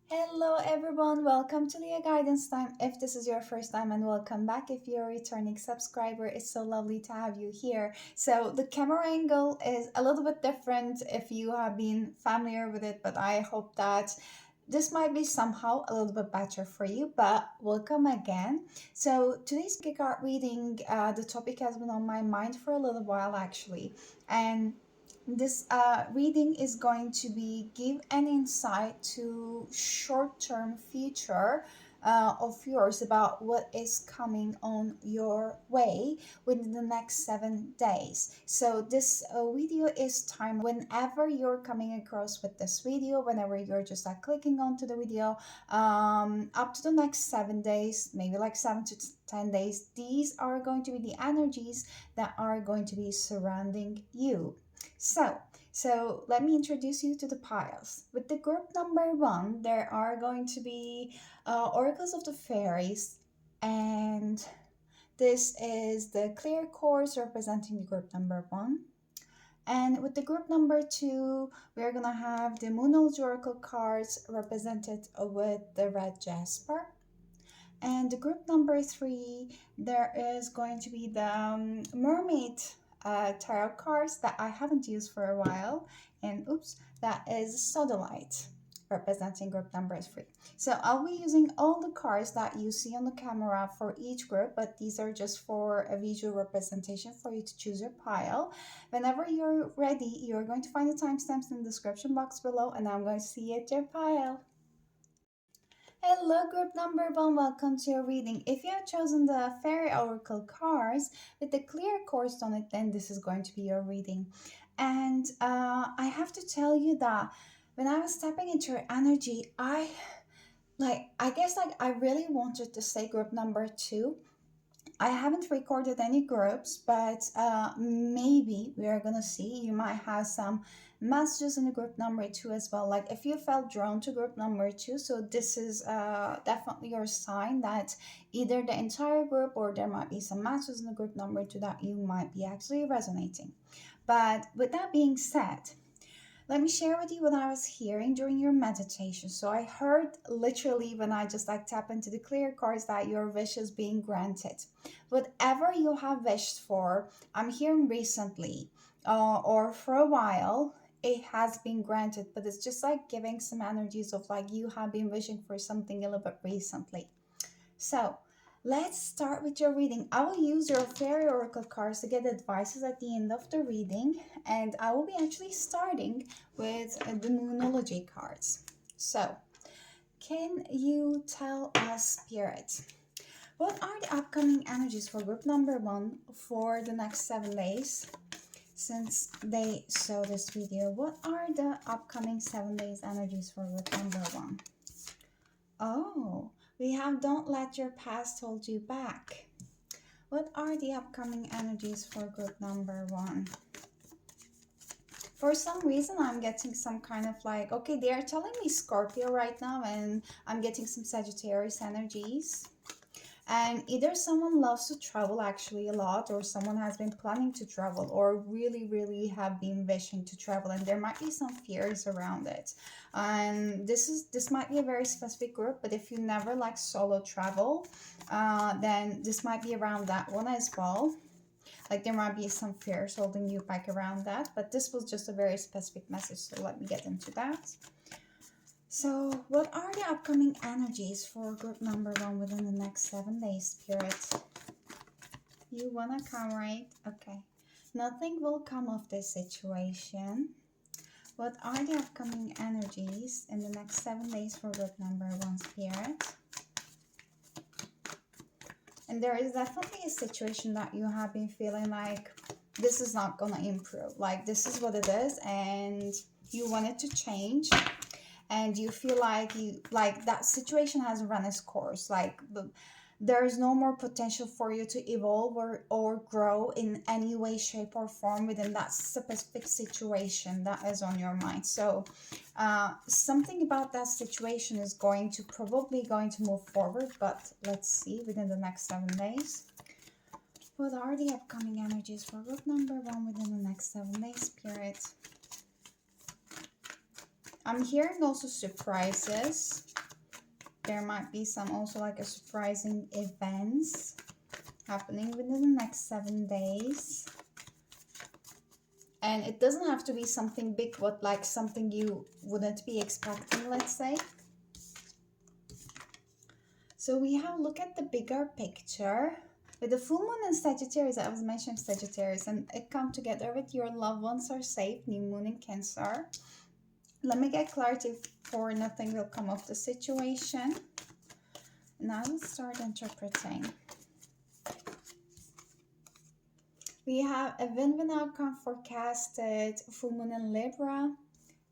Hello everyone, welcome to Leah Guidance Time. If this is your first time, and welcome back if you're a returning subscriber. It's so lovely to have you here. So the camera angle is a little bit different if you have been familiar with it, but I hope that this might be somehow a little bit better for you, but welcome again. So today's card reading, the topic has been on my mind for a little while actually, and this reading is going to be give an insight to short-term future of yours about what is coming on your way within the next 7 days. So this video is timed whenever you're coming across with this video, whenever you're just like clicking onto the video, up to the next 7 days, maybe like 7 to 10 days. These are going to be the energies that are going to be surrounding you. So let me introduce you to the piles. With the group number one, there are going to be oracles of the fairies, and this is the clear course representing the group number one. And with the group number two, we're gonna have the Moonology Oracle cards represented with the red jasper. And the group number three, there is going to be the mermaid tarot cards that I haven't used for a while. And oops, that is sodalite representing group number three. So I'll be using all the cards that you see on the camera for each group, but these are just for a visual representation for you to choose your pile. Whenever you're ready, you're going to find the timestamps in the description box below, and I'm going to see you at your pile. Hello, group number one. Welcome to your reading. If you have chosen the Fairy Oracle cards with the clear course on it, then this is going to be your reading. And I have to tell you that when I was stepping into your energy, I guess I really wanted to say group number two. I haven't recorded any groups, but maybe we are gonna see. You might have some messages in the group number two as well. Like if you felt drawn to group number two, so this is definitely your sign that either the entire group or there might be some messages in the group number two that you might be actually resonating. But with that being said, let me share with you what I was hearing during your meditation. So I heard literally when I just like tap into the clear cards that your wish is being granted. Whatever you have wished for, I'm hearing recently or for a while, it has been granted, but it's just like giving some energies of like you have been wishing for something a little bit recently. So let's start with your reading. I will use your Fairy Oracle cards to get advices at the end of the reading, and I will be actually starting with the Moonology cards. So, can you tell us, Spirit, what are the upcoming energies for group number one for the next 7 days? Since they saw this video, what are the upcoming 7 days energies for group number one? Oh, we have don't let your past hold you back. What are the upcoming energies for group number one? For some reason, I'm getting some kind of like, okay, they are telling me Scorpio right now, and I'm getting some Sagittarius energies. And either someone loves to travel actually a lot, or someone has been planning to travel, or really have been wishing to travel, and there might be some fears around it. And this might be a very specific group, but if you never like solo travel, then this might be around that one as well. Like there might be some fears holding you back around that, but this was just a very specific message, so let me get into that. So, what are the upcoming energies for group number one within the next 7 days, Spirit? You wanna come, right? Okay. Nothing will come of this situation. What are the upcoming energies in the next 7 days for group number one, Spirit? And there is definitely a situation that you have been feeling like this is not gonna improve. Like this is what it is, and you want it to change. And you feel like that situation has run its course, like there's no more potential for you to evolve or grow in any way, shape, or form within that specific situation that is on your mind. So something about that situation is probably going to move forward, but let's see within the next 7 days. What are the upcoming energies for group number one within the next 7 days, Spirit? I'm hearing also surprises. There might be some also like a surprising events happening within the next 7 days. And it doesn't have to be something big, but like something you wouldn't be expecting, let's say. So we have look at the bigger picture. With the full moon in Sagittarius, I was mentioning Sagittarius, and it come together with your loved ones are safe, new moon in Cancer. Let me get clarity for nothing will come of the situation. Now let's start interpreting. We have a win-win outcome forecasted, full moon in Libra.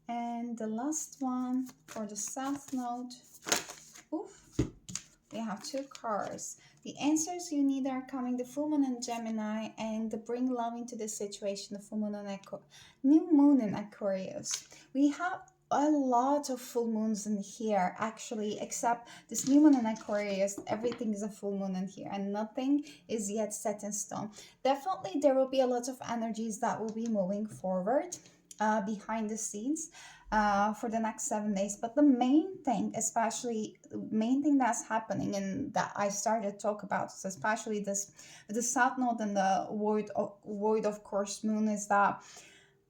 And the last one for the South Node. Oof. We have two cards. The answers you need are coming, the full moon in Gemini, and the bring love into the situation, the full moon in new moon in Aquarius. We have a lot of full moons in here, actually, except this new moon in Aquarius. Everything is a full moon in here, and nothing is yet set in stone. Definitely, there will be a lot of energies that will be moving forward behind the scenes for the next 7 days. But the main thing, especially the main thing that's happening and that I started to talk about, is especially this the South Node and the void of course moon, is that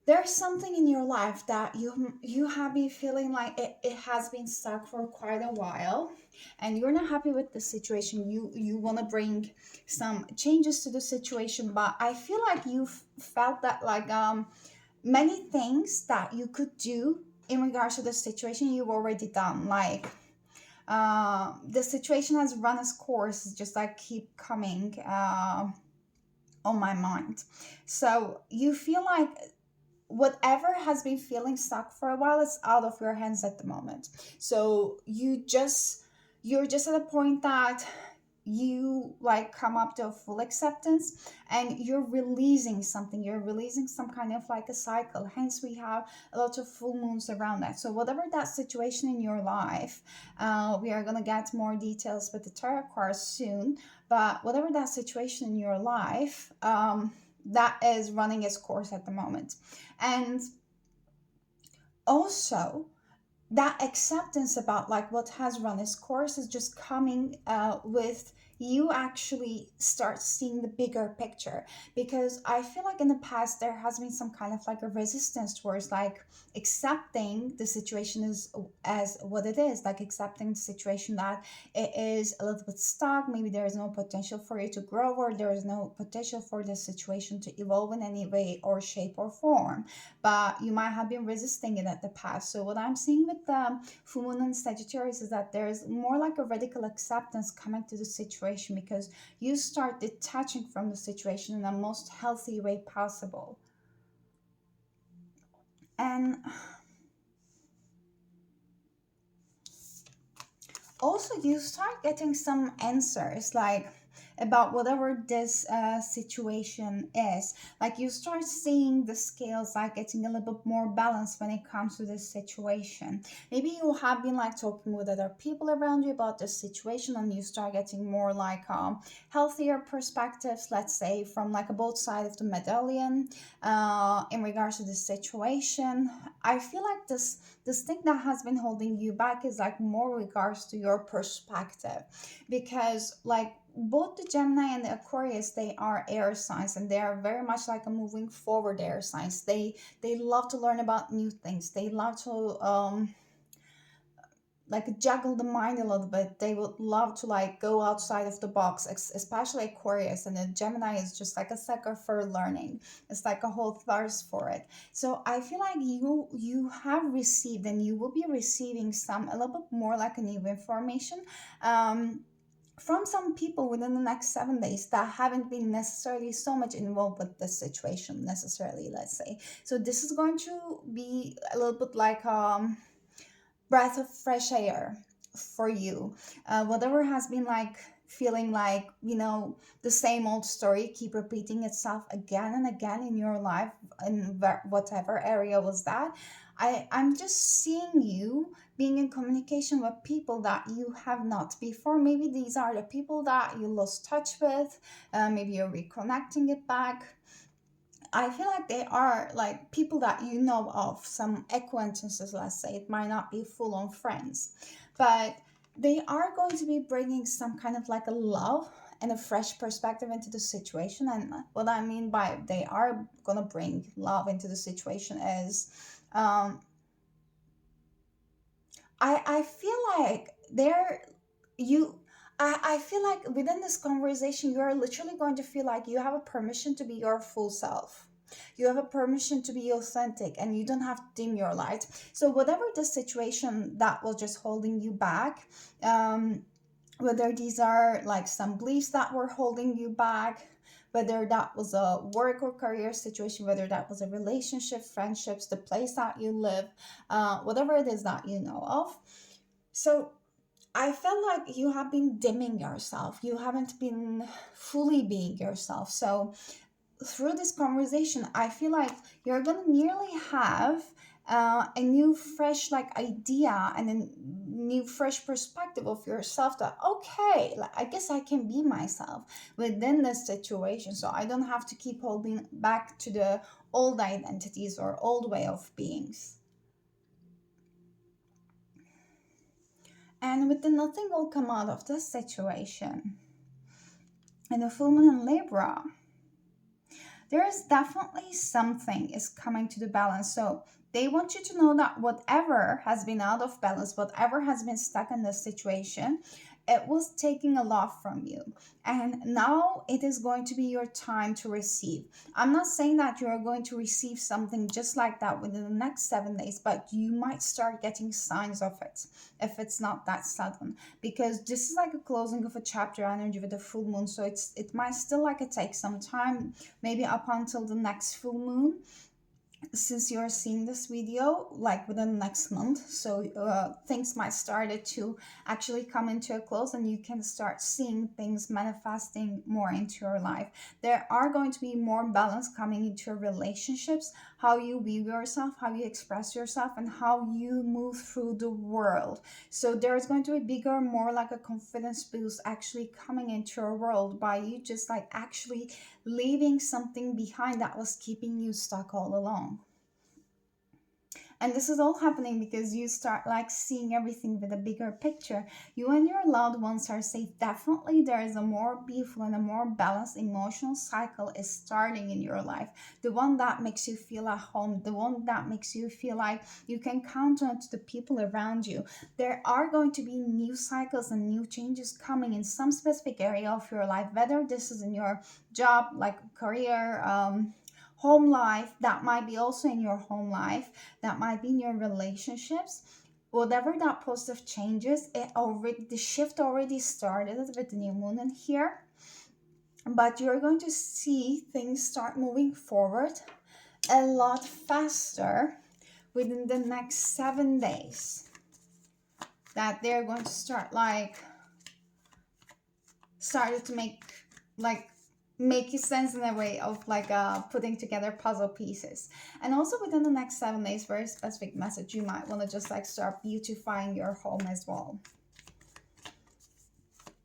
there's something in your life that you have been feeling like it has been stuck for quite a while, and you're not happy with the situation. You want to bring some changes to the situation, but I feel like you've felt that like many things that you could do in regards to the situation you've already done, like the situation has run its course, it's just like keep coming on my mind. So you feel like whatever has been feeling stuck for a while is out of your hands at the moment. So you're just at a point that you like come up to a full acceptance, and you're releasing something, you're releasing some kind of like a cycle. Hence we have a lot of full moons around that. So whatever that situation in your life, we are going to get more details with the tarot cards soon, but whatever that situation in your life, that is running its course at the moment. And also that acceptance about like what has run its course is just coming with you actually start seeing the bigger picture. Because I feel like in the past there has been some kind of like a resistance towards like accepting the situation as what it is, like accepting the situation that it is a little bit stuck, maybe there is no potential for it to grow, or there is no potential for the situation to evolve in any way or shape or form, but you might have been resisting it at the past. So what I'm seeing with the full moon and Sagittarius is that there's more like a radical acceptance coming to the situation, because you start detaching from the situation in the most healthy way possible. And also you start getting some answers like about whatever this situation is. Like you start seeing the scales like getting a little bit more balanced when it comes to this situation. Maybe you have been like talking with other people around you about this situation, and you start getting more like healthier perspectives, let's say, from like a both side of the medallion in regards to this situation. I feel like this thing that has been holding you back is like more regards to your perspective, because like both the Gemini and the Aquarius, they are air signs, and they are very much like a moving forward air signs. They love to learn about new things. They love to like juggle the mind a little bit. They would love to like go outside of the box, especially Aquarius. And the Gemini is just like a sucker for learning. It's like a whole thirst for it. So I feel like you have received, and you will be receiving some a little bit more like a new information from some people within the next 7 days that haven't been necessarily so much involved with the situation necessarily, let's say. So this is going to be a little bit like breath of fresh air for you. Whatever has been like feeling like, the same old story keep repeating itself again and again in your life, in whatever area was that, I'm just seeing you being in communication with people that you have not before. Maybe these are the people that you lost touch with. Maybe you're reconnecting it back. I feel like they are like people that you know of, some acquaintances, let's say. It might not be full on friends, but they are going to be bringing some kind of like a love and a fresh perspective into the situation. And what I mean by they are going to bring love into the situation is, um, I feel like they're you I feel like within this conversation you are literally going to feel like you have a permission to be your full self. You have a permission to be authentic and you don't have to dim your light. So whatever the situation that was just holding you back, um, whether these are like some beliefs that were holding you back, whether that was a work or career situation, whether that was a relationship, friendships, the place that you live, whatever it is that you know of. So I felt like you have been dimming yourself. You haven't been fully being yourself. So through this conversation, I feel like you're gonna nearly have a new fresh like idea and a new fresh perspective of yourself, that okay, like, I guess I can be myself within this situation, so I don't have to keep holding back to the old identities or old way of beings. And with the nothing will come out of this situation. And the full moon in Libra, there is definitely something is coming to the balance. So they want you to know that whatever has been out of balance, whatever has been stuck in this situation, it was taking a lot from you. And now it is going to be your time to receive. I'm not saying that you are going to receive something just like that within the next 7 days, but you might start getting signs of it if it's not that sudden, because this is like a closing of a chapter energy with the full moon. So it might still like it take some time, maybe up until the next full moon, since you're seeing this video like within the next month. So things might started to actually come into a close and you can start seeing things manifesting more into your life. There are going to be more balance coming into your relationships, how you view yourself, how you express yourself, and how you move through the world. So there's going to be bigger, more like a confidence boost actually coming into your world by you just like actually leaving something behind that was keeping you stuck all along. And this is all happening because you start like seeing everything with a bigger picture. You and your loved ones are safe. Definitely there is a more beautiful and a more balanced emotional cycle is starting in your life. The one that makes you feel at home, the one that makes you feel like you can count on to the people around you. There are going to be new cycles and new changes coming in some specific area of your life, whether this is in your job, like career, home life, that might be also in your home life, that might be in your relationships. Whatever that positive changes, it already, the shift already started with the new moon in here, but you're going to see things start moving forward a lot faster within the next 7 days, that they're going to start like started to like make sense in a way of like putting together puzzle pieces. And also within the next 7 days, very specific message, you might want to just like start beautifying your home as well.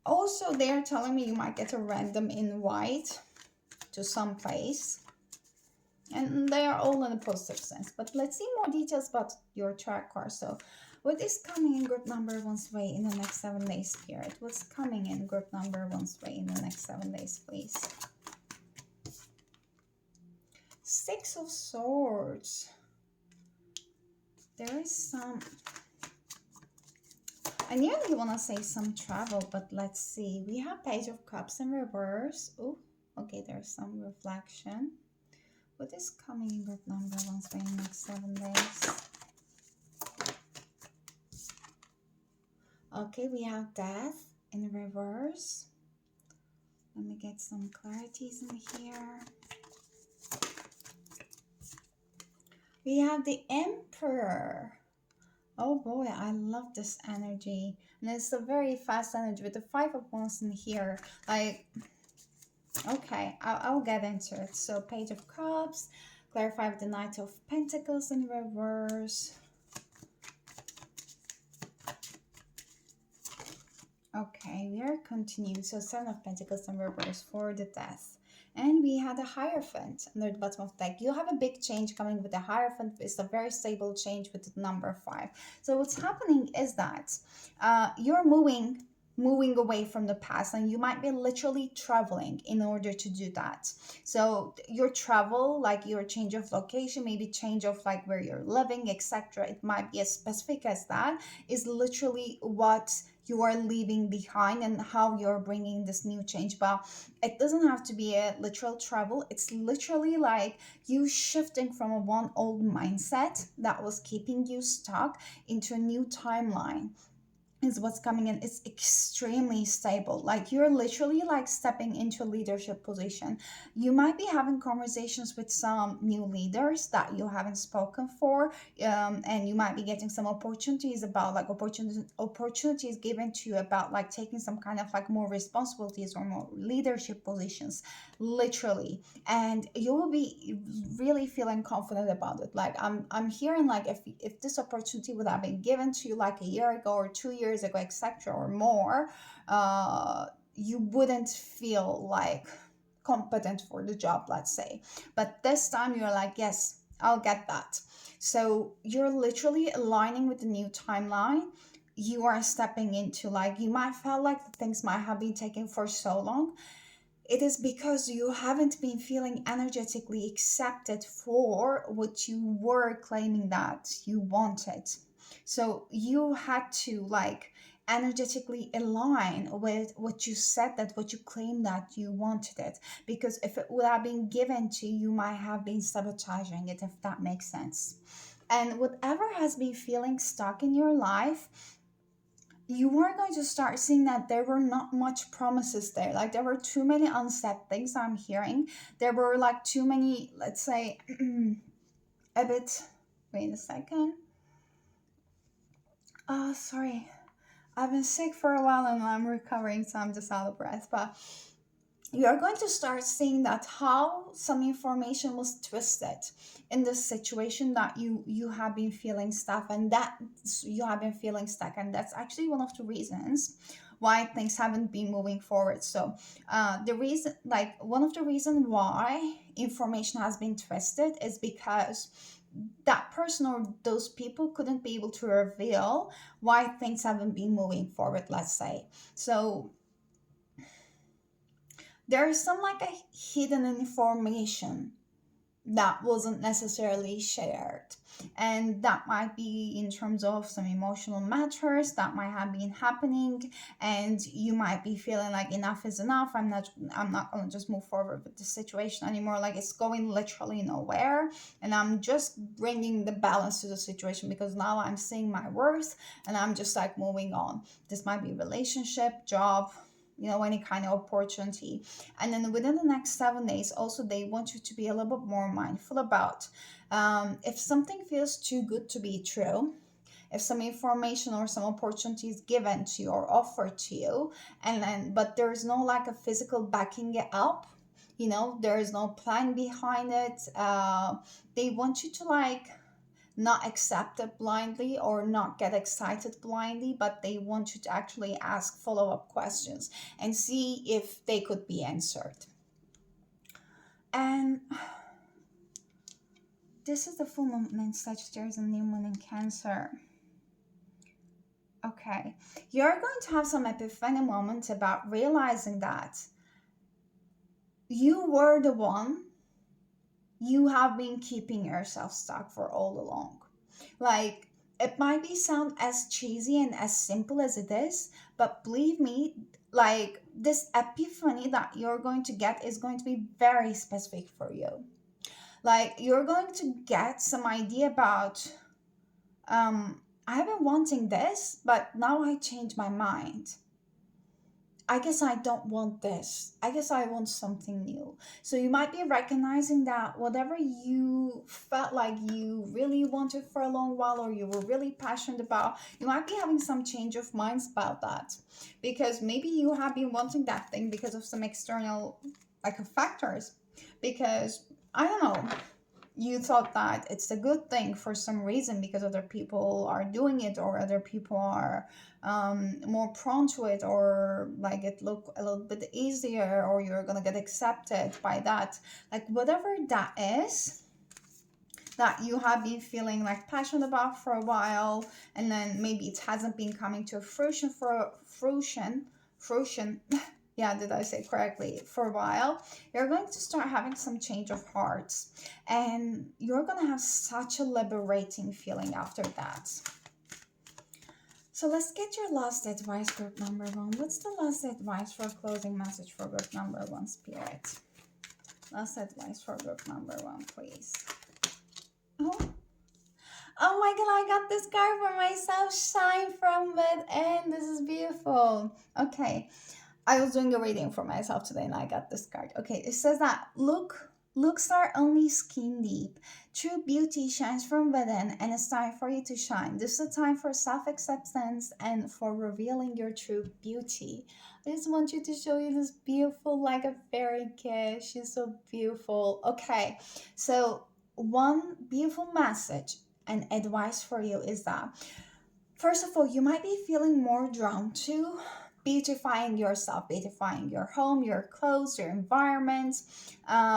Also they're telling me you might get a random invite to some place, and they are all in a positive sense. But let's see more details about your track card. So what is coming in group number one's way in the next 7 days, Spirit? What's coming in group number one's way in the next 7 days, please? Six of Swords. There is some, I nearly want to say some travel, but let's see. We have Page of Cups in reverse. Oh, okay, there's some reflection. What is coming in group number one's way in the next 7 days? Okay, we have Death in reverse. Let me get some clarities in here. We have the Emperor. Oh boy, I love this energy. And it's a very fast energy with the Five of Wands in here. Like, okay, I'll get into it. So Page of Cups, clarify with the Knight of Pentacles in reverse. Okay, we are continuing. So Seven of Pentacles in reverse for the Death. And we had a Hierophant under the bottom of the deck. You have a big change coming with the Hierophant. It's a very stable change with the number 5. So what's happening is that you're moving away from the past, and you might be literally traveling in order to do that. So your travel, like your change of location, maybe change of like where you're living, etc., it might be as specific as that, is literally what you are leaving behind and how you're bringing this new change. But it doesn't have to be a literal travel. It's literally like you shifting from a one old mindset that was keeping you stuck into a new timeline is what's coming in. It's extremely stable. Like you're literally like stepping into a leadership position. You might be having conversations with some new leaders that you haven't spoken for, and you might be getting some opportunities about like opportunities given to you about like taking some kind of like more responsibilities or more leadership positions, literally. And you will be really feeling confident about it. Like I'm hearing like if this opportunity would have been given to you like a year ago or 2 years ago, etc., or more, you wouldn't feel like competent for the job, let's say. But this time you're like, yes, I'll get that. So you're literally aligning with the new timeline. You are stepping into like, you might feel like the things might have been taking for so long. It is because you haven't been feeling energetically accepted for what you were claiming that you wanted. So you had to like energetically align with what you said, that what you claimed that you wanted it. Because if it would have been given to you, you might have been sabotaging it, if that makes sense. And whatever has been feeling stuck in your life, you are going to start seeing that there were not much promises there. Like there were too many unsaid things I'm hearing. There were like too many, let's say, a bit. Wait a second. Oh, sorry. I've been sick for a while and I'm recovering, so I'm just out of breath. But you're going to start seeing that how some information was twisted in the situation that you have been feeling stuck, and that you have been feeling stuck, and that's actually one of the reasons why things haven't been moving forward. So the reason, like one of the reasons why information has been twisted is because that person or those people couldn't be able to reveal why things haven't been moving forward, let's say. So there is some like a hidden information that wasn't necessarily shared, and that might be in terms of some emotional matters that might have been happening, and you might be feeling like enough is enough. I'm not going to just move forward with the situation anymore. Like it's going literally nowhere, and I'm just bringing the balance to the situation because now I'm seeing my worth, and I'm just like moving on. This might be relationship, job, any kind of opportunity. And then within the next 7 days, also, they want you to be a little bit more mindful about if something feels too good to be true, if some information or some opportunity is given to you or offered to you, and then but there's no like a physical backing it up, there is no plan behind it. They want you to like not accept it blindly or not get excited blindly, but they want you to actually ask follow-up questions and see if they could be answered. And this is the full moon in Sagittarius and new moon in Cancer. Okay, you're going to have some epiphany moments about realizing that you were the one, you have been keeping yourself stuck for all along. Like, it might be sound as cheesy and as simple as it is, but believe me, like this epiphany that you're going to get is going to be very specific for you. Like you're going to get some idea about I've been wanting this, but now I change my mind. I guess I don't want this. I guess I want something new. So you might be recognizing that whatever you felt like you really wanted for a long while or you were really passionate about, you might be having some change of minds about that. Because maybe you have been wanting that thing because of some external like factors. Because I don't know, you thought that it's a good thing for some reason because other people are doing it, or other people are more prone to it, or like it look a little bit easier, or you're gonna get accepted by that, like whatever that is that you have been feeling like passionate about for a while, and then maybe it hasn't been coming to a fruition. Yeah, did I say correctly? For a while, you're going to start having some change of hearts, and you're going to have such a liberating feeling after that. So let's get your last advice, group number one. What's the last advice for closing message for group number one, Spirit? Last advice for group number one, please. Oh, oh my god, I got this card for myself. Shine from within. This is beautiful. Okay. I was doing a reading for myself today and I got this card. Okay, it says that looks are only skin deep. True beauty shines from within, and it's time for you to shine. This is a time for self-acceptance and for revealing your true beauty. I just want you to show you this beautiful, like a fairy kiss. She's so beautiful. Okay, so one beautiful message and advice for you is that, first of all, you might be feeling more drawn to beautifying yourself, beautifying your home, your clothes, your environment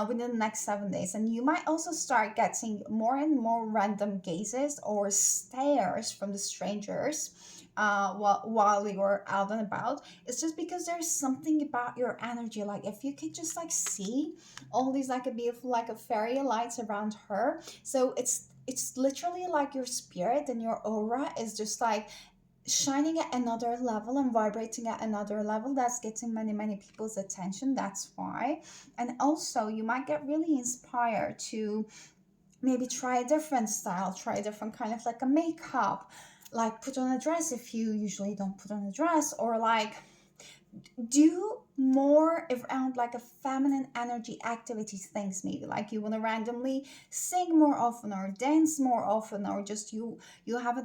within the next 7 days. And you might also start getting more and more random gazes or stares from the strangers while you're out and about. It's just because there's something about your energy. Like if you could just like see all these like a beautiful like a fairy lights around her. So it's literally like your spirit and your aura is just like shining at another level and vibrating at another level. That's getting many people's attention. That's why. And also you might get really inspired to maybe try a different style, try a different kind of like a makeup, like put on a dress if you usually don't put on a dress, or like do more around like a feminine energy activities things. Maybe like you want to randomly sing more often or dance more often, or just you have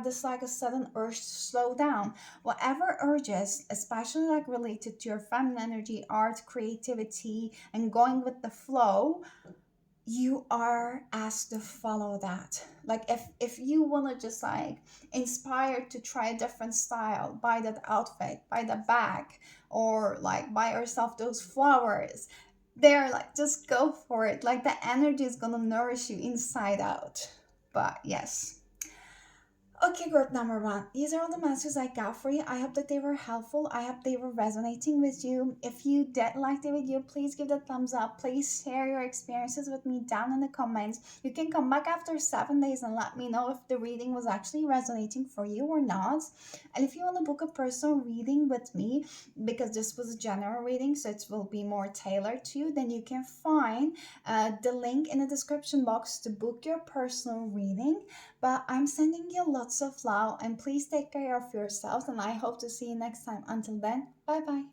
this like a sudden urge to slow down. Whatever urges, especially like related to your feminine energy, art, creativity, and going with the flow, you are asked to follow that. Like if you want to just like inspired to try a different style, buy that outfit, buy the bag, or like buy yourself those flowers, they're like just go for it. Like the energy is gonna nourish you inside out. But yes. Okay, group number one. These are all the messages I got for you. I hope that they were helpful. I hope they were resonating with you. If you did like the video, please give the thumbs up. Please share your experiences with me down in the comments. You can come back after 7 days and let me know if the reading was actually resonating for you or not. And if you want to book a personal reading with me, because this was a general reading, so it will be more tailored to you, then you can find the link in the description box to book your personal reading. But I'm sending you lots of love, and please take care of yourselves, and I hope to see you next time. Until then, bye bye.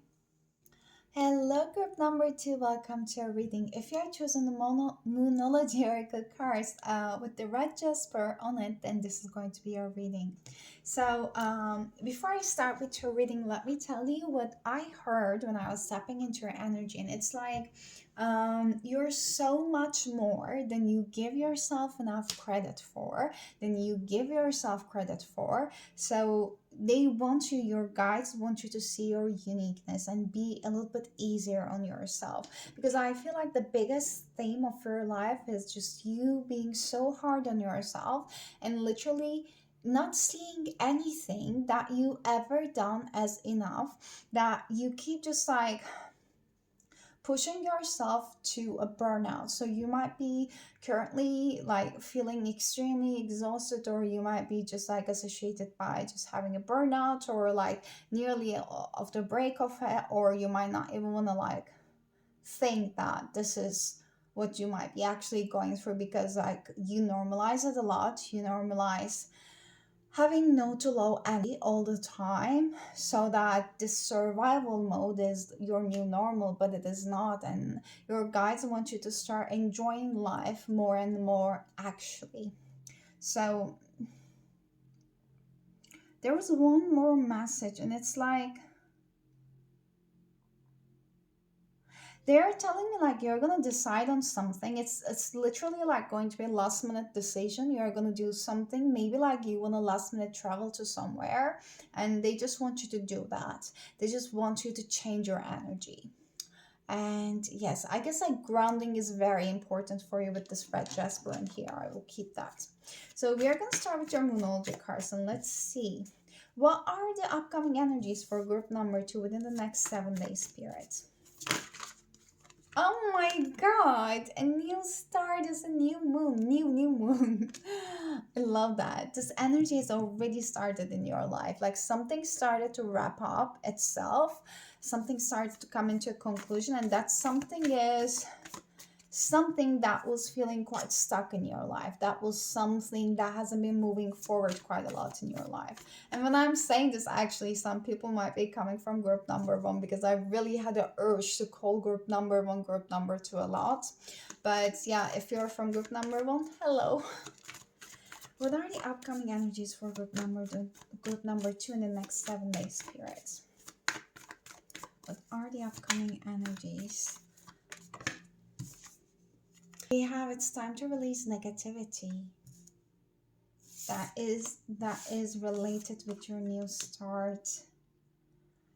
Hello, group number two. Welcome to our reading. If you are choosing the Moonology Oracle cards with the red Jasper on it, then this is going to be your reading. So, before I start with your reading, let me tell you what I heard when I was stepping into your energy. And it's like you're so much more than you give yourself enough credit for, than you give yourself credit for. So, they want you, your guides want you to see your uniqueness and be a little bit easier on yourself, because I feel like the biggest theme of your life is just you being so hard on yourself and literally not seeing anything that you ever done as enough, that you keep just like pushing yourself to a burnout. So you might be currently like feeling extremely exhausted, or you might be just like associated by just having a burnout, or like nearly of the break of it, or you might not even want to like think that this is what you might be actually going through, because like you normalize it a lot. You normalize having no to low energy all the time, so that this survival mode is your new normal, but it is not. And your guides want you to start enjoying life more and more, actually. So there was one more message, and it's like They're telling me like you're gonna decide on something. It's literally like going to be a last minute decision. You're gonna do something. Maybe like you wanna last minute travel to somewhere, and they just want you to do that. They just want you to change your energy. And yes, I guess like grounding is very important for you with this red jasper in here. I will keep that. So we are gonna start with your Moonology cards, and let's see. What are the upcoming energies for group number 2 within the next 7 days, Spirit? Oh my god, a new start is a new moon, new moon. I love that. This energy has already started in your life. Like something started to wrap up itself, something started to come into a conclusion, and that something is something that was feeling quite stuck in your life. That was something that hasn't been moving forward quite a lot in your life. And when I'm saying this, actually, some people might be coming from group number 1 because I really had the urge to call group number 1, group number 2 a lot. But yeah, if you're from group number 1, hello. What are the upcoming energies for group number 2 in the next 7 days, Spirit? What are the upcoming energies? We have it's time to release negativity that is related with your new start.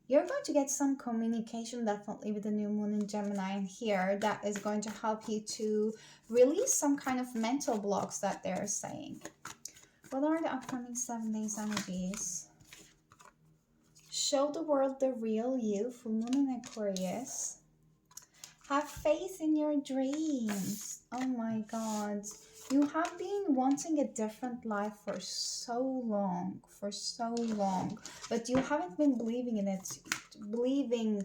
You're going to get some communication definitely with the new moon in Gemini in here that is going to help you to release some kind of mental blocks that they're saying. What are the upcoming 7 days energies? Show the world the real you, full moon in Aquarius. Have faith in your dreams. Oh my god. You have been wanting a different life for so long, but you haven't been believing in it, believing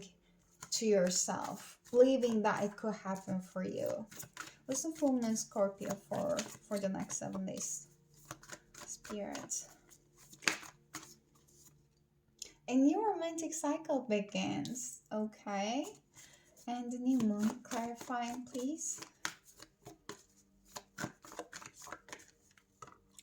to yourself, believing that it could happen for you. What's the full moon Scorpio for the next 7 days? Spirit. A new romantic cycle begins. Okay. And the new moon, clarifying, please.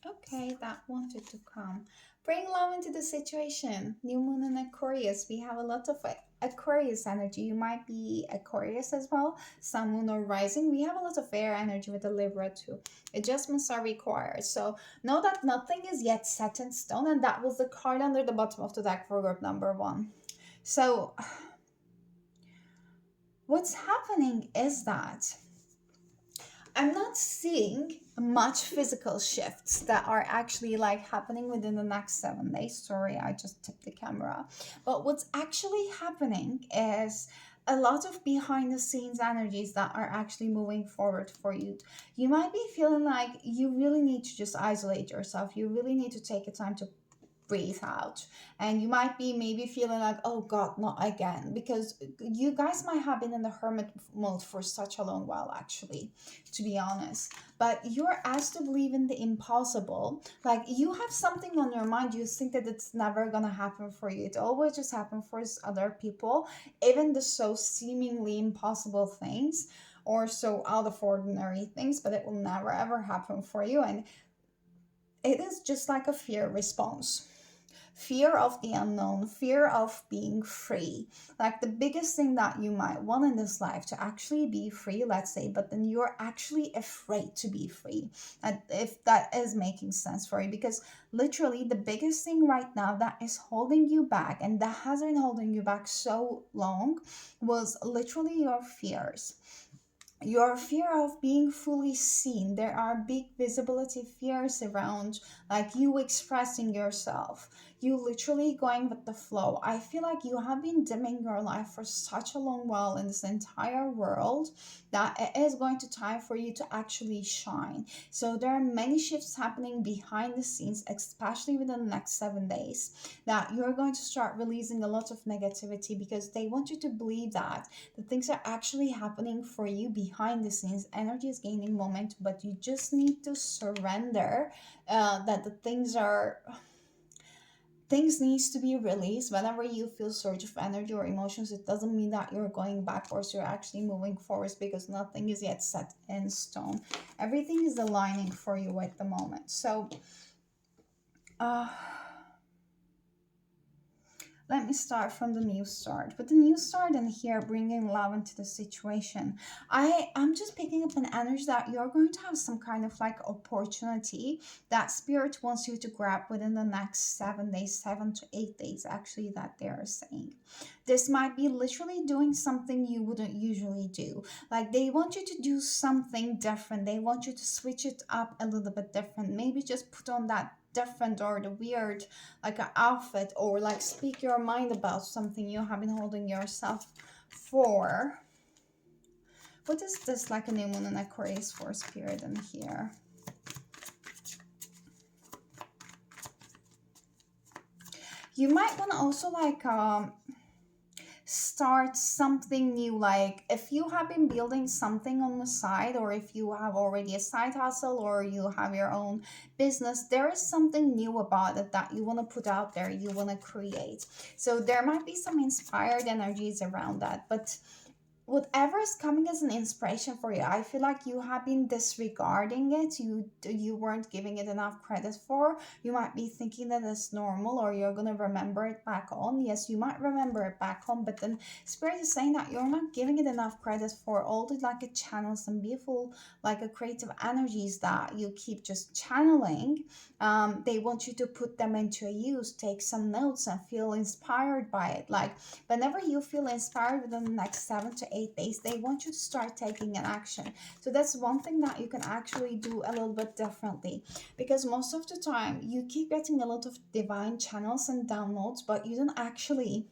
Okay, that wanted to come. Bring love into the situation. New moon in Aquarius. We have a lot of Aquarius energy. You might be Aquarius as well. Sun, moon, or rising. We have a lot of air energy with the Libra too. Adjustments are required. So know that nothing is yet set in stone. And that was the card under the bottom of the deck for group number 1. So what's happening is that I'm not seeing much physical shifts that are actually like happening within the next 7 days. Sorry, I just tipped the camera. But what's actually happening is a lot of behind the scenes energies that are actually moving forward for you. You might be feeling like you really need to just isolate yourself. You really need to take a time to breathe out, and you might be maybe feeling like, oh god, not again, because you guys might have been in the hermit mode for such a long while, actually, to be honest. But you're asked to believe in the impossible. Like you have something on your mind, you think that it's never gonna happen for you. It always just happens for other people, even the so seemingly impossible things or so out of ordinary things, but it will never ever happen for you. And it is just like a fear response. Fear of the unknown, fear of being free. Like the biggest thing that you might want in this life to actually be free, let's say, but then you're actually afraid to be free. And if that is making sense for you, because literally the biggest thing right now that is holding you back and that has been holding you back so long was literally your fears, your fear of being fully seen. There are big visibility fears around, like you expressing yourself, you literally going with the flow. I feel like you have been dimming your light for such a long while in this entire world that it is going to time for you to actually shine. So there are many shifts happening behind the scenes, especially within the next 7 days, that you're going to start releasing a lot of negativity because they want you to believe that the things are actually happening for you behind the scenes. Energy is gaining momentum, but you just need to surrender that the things needs to be released. Whenever you feel surge of energy or emotions, it doesn't mean that you're going backwards. You're actually moving forwards because nothing is yet set in stone. Everything is aligning for you at the moment. So let me start from the new start. With the new start and here bringing love into the situation, I'm just picking up an energy that you're going to have some kind of like opportunity that spirit wants you to grab within the next 7 days, 7 to 8 days, actually, that they are saying. This might be literally doing something you wouldn't usually do. Like they want you to do something different. They want you to switch it up a little bit different. Maybe just put on that different or the weird like an outfit, or like speak your mind about something you have been holding yourself for. What is this like a new moon and Aquarius for spirit in here? You might want to also like start something new. Like if you have been building something on the side, or if you have already a side hustle, or you have your own business, there is something new about it that you want to put out there, you want to create. So there might be some inspired energies around that, but whatever is coming as an inspiration for you, I feel like you have been disregarding it. You weren't giving it enough credit for. You might be thinking that it's normal, or you're gonna remember it back on. Yes, you might remember it back on, but then spirit is saying that you're not giving it enough credit for all the like a channels and beautiful like a creative energies that you keep just channeling. They want you to put them into a use, take some notes and feel inspired by it. Like whenever you feel inspired within the next 7 to 8 days, they want you to start taking an action. So that's one thing that you can actually do a little bit differently, because most of the time you keep getting a lot of divine channels and downloads, but you don't actually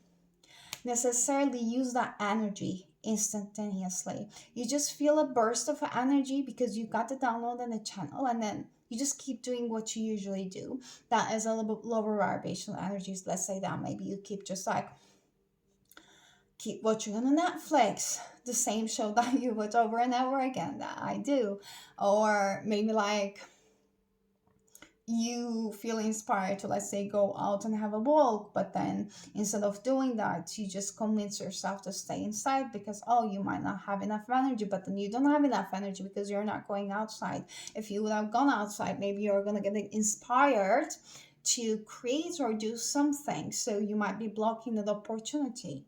necessarily use that energy instantaneously. You just feel a burst of energy because you got the download and the channel, and then you just keep doing what you usually do. That is a little bit lower vibrational energies. Let's say that maybe you keep just like keep watching on Netflix the same show that you watch over and over again, that I do. Or maybe like you feel inspired to, let's say, go out and have a walk, but then instead of doing that, you just convince yourself to stay inside because, oh, you might not have enough energy, but then you don't have enough energy because you're not going outside. If you would have gone outside, maybe you're going to get inspired to create or do something, so you might be blocking that opportunity.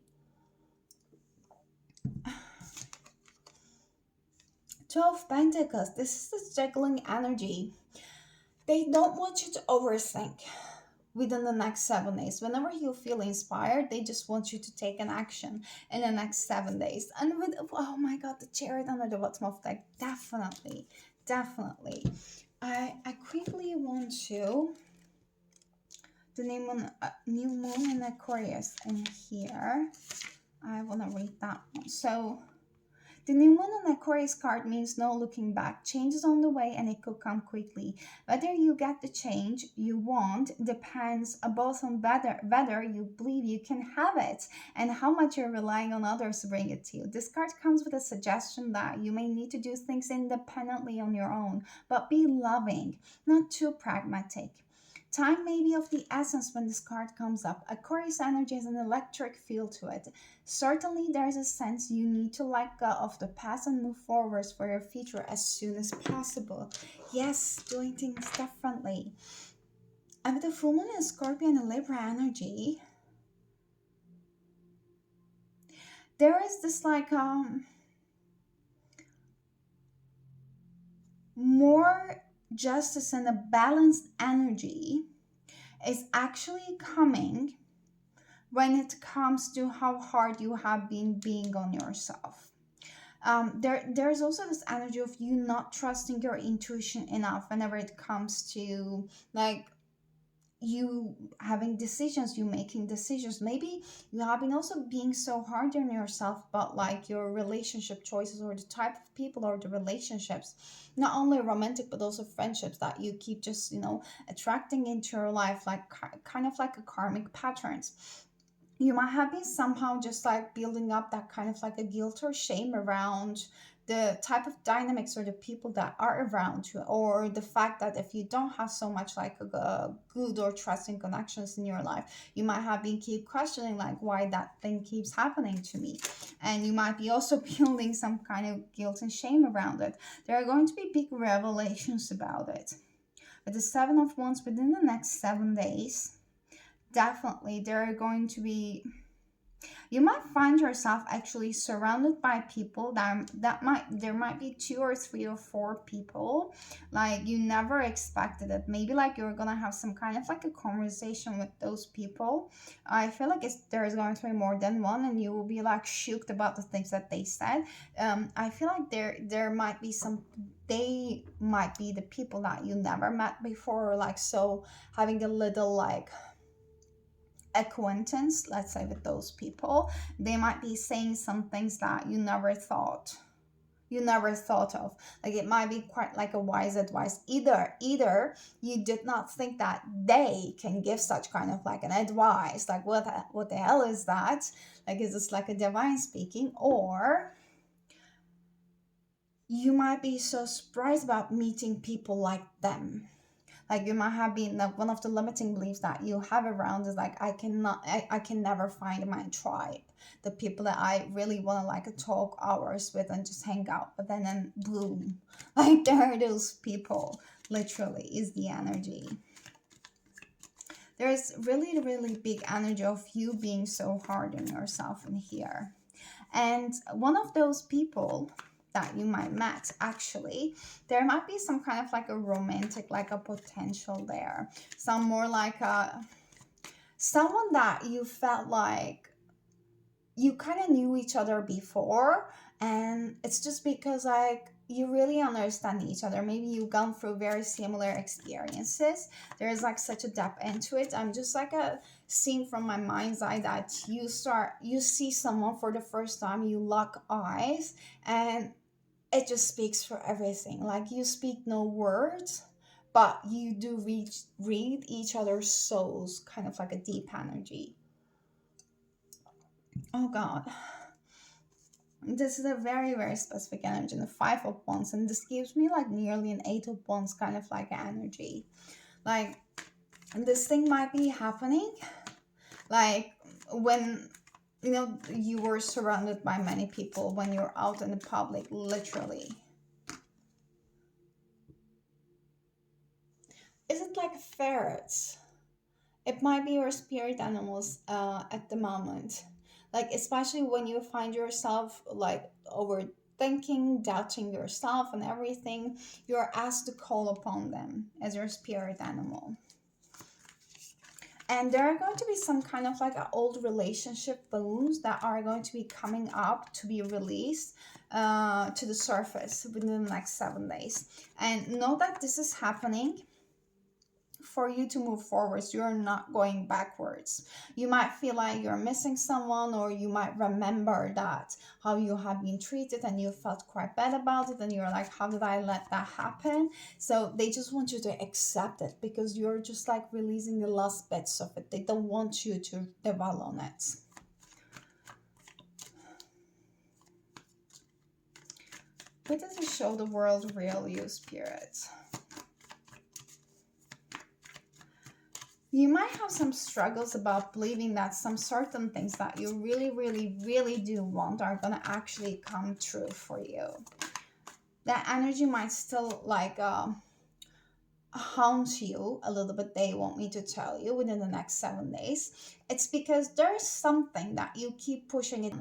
12 Pentacles, this is the juggling energy. They don't want you to overthink within the next 7 days. Whenever you feel inspired, they just want you to take an action in the next 7 days. And with, oh my god, the chariot under the bottom of the deck, definitely, definitely. I quickly want to, the new moon in Aquarius in here. I want to read that one. So the new moon on Aquarius card means no looking back. Change is on the way and it could come quickly. Whether you get the change you want depends both on whether you believe you can have it and how much you're relying on others to bring it to you. This card comes with a suggestion that you may need to do things independently on your own, but be loving, not too pragmatic. Time may be of the essence when this card comes up. Aquarius energy has an electric feel to it. Certainly, there's a sense you need to let go of the past and move forwards for your future as soon as possible. Yes, doing things differently. And with the full moon in Scorpio and Libra energy, there is this like more justice and a balanced energy is actually coming when it comes to how hard you have been being on yourself. There's also this energy of you not trusting your intuition enough whenever it comes to like you having decisions, you making decisions. Maybe you have been also being so hard on yourself about like your relationship choices, or the type of people, or the relationships, not only romantic but also friendships, that you keep just attracting into your life, like kind of like a karmic patterns. You might have been somehow just like building up that kind of like a guilt or shame around the type of dynamics or the people that are around you, or the fact that if you don't have so much like a good or trusting connections in your life, you might have been keep questioning like why that thing keeps happening to me, and you might be also building some kind of guilt and shame around it. There are going to be big revelations about it. With the Seven of Wands within the next 7 days, Definitely, there are going to be, you might find yourself actually surrounded by people that might, there might be two or three or four people like you never expected it. Maybe like you're gonna have some kind of like a conversation with those people. I feel like there's going to be more than one, and you will be like shocked about the things that they said. I feel like there might be some, they might be the people that you never met before, or like, so having a little like acquaintance, let's say, with those people. They might be saying some things that you never thought of. Like it might be quite like a wise advice. Either you did not think that they can give such kind of like an advice, like what the hell is that, like is this like a divine speaking, or you might be so surprised about meeting people like them. Like you might have been like one of the limiting beliefs that you have around is like, I can never find my tribe, the people that I really want to like talk hours with and just hang out. But then boom, like there are those people, literally is the energy. There's really big energy of you being so hard on yourself in here. And one of those people that you might met, actually, there might be some kind of like a romantic, like a potential there. Some more like a, someone that you felt like you kind of knew each other before, and it's just because like you really understand each other. Maybe you've gone through very similar experiences. There's like such a depth into it. I'm just like a seeing from my mind's eye that you see someone for the first time, you lock eyes, and it just speaks for everything. Like you speak no words, but you do read each other's souls, kind of like a deep energy. Oh god, this is a very specific energy, the five of wands, and this gives me like nearly an eight of wands kind of like energy. Like this thing might be happening like when you were surrounded by many people, when you're out in the public, literally. Is it like ferrets? It might be your spirit animals at the moment. Like especially when you find yourself like overthinking, doubting yourself and everything, you're asked to call upon them as your spirit animal. And there are going to be some kind of like old relationship wounds that are going to be coming up to be released to the surface within the next 7 days. And know that this is happening for you to move forwards. You're not going backwards. You might feel like you're missing someone, or you might remember that how you have been treated and you felt quite bad about it, and you're like, how did I let that happen? So they just want you to accept it, because you're just like releasing the last bits of it. They don't want you to dwell on it. What does it show the world real you, spirit? You might have some struggles about believing that some certain things that you really do want are going to actually come true for you. That energy might still like haunt you a little bit. They want me to tell you within the next 7 days. It's because there's something that you keep pushing it.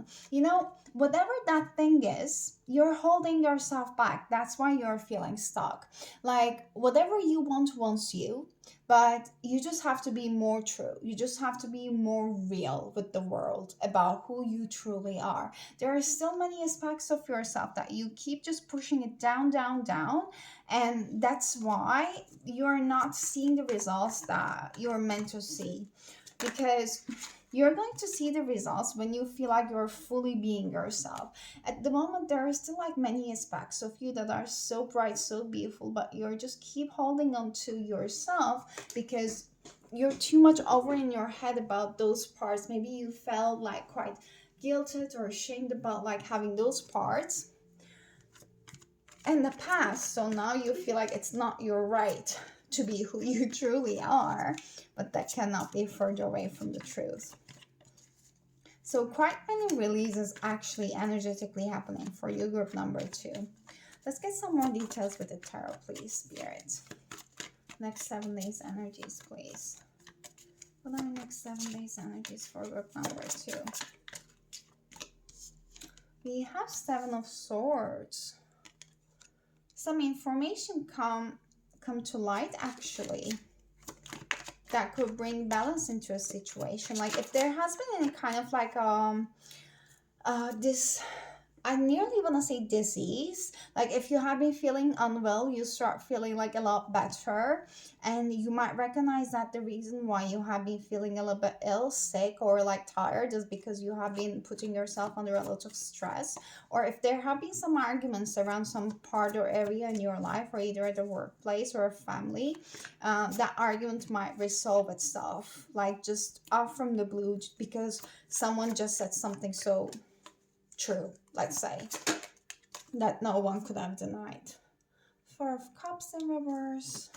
Whatever that thing is, you're holding yourself back. That's why you're feeling stuck. Like whatever you want wants you, but you just have to be more true. You just have to be more real with the world about who you truly are. There are still many aspects of yourself that you keep just pushing it down, and that's why you're not seeing the results that you're meant to see. Because you're going to see the results when you feel like you're fully being yourself. At the moment, there are still like many aspects of you that are so bright, so beautiful, but you're just keep holding on to yourself because you're too much over in your head about those parts. Maybe you felt like quite guilted or ashamed about like having those parts in the past. So now you feel like it's not your right to be who you truly are, but that cannot be further away from the truth. So quite many releases actually energetically happening for you, group number 2. Let's get some more details with the tarot, please, Spirit. Next 7 days energies, please. What are the next 7 days energies for group number 2? We have Seven of Swords. Some information come to light, actually, that could bring balance into a situation. Like if there has been any kind of like this, I nearly want to say disease. Like if you have been feeling unwell, you start feeling like a lot better. And you might recognize that the reason why you have been feeling a little bit ill, sick, or like tired is because you have been putting yourself under a lot of stress. Or if there have been some arguments around some part or area in your life, or either at the workplace or a family, that argument might resolve itself. Like just off from the blue because someone just said something so true, let's say, that no one could have denied. Four of Cups in reverse.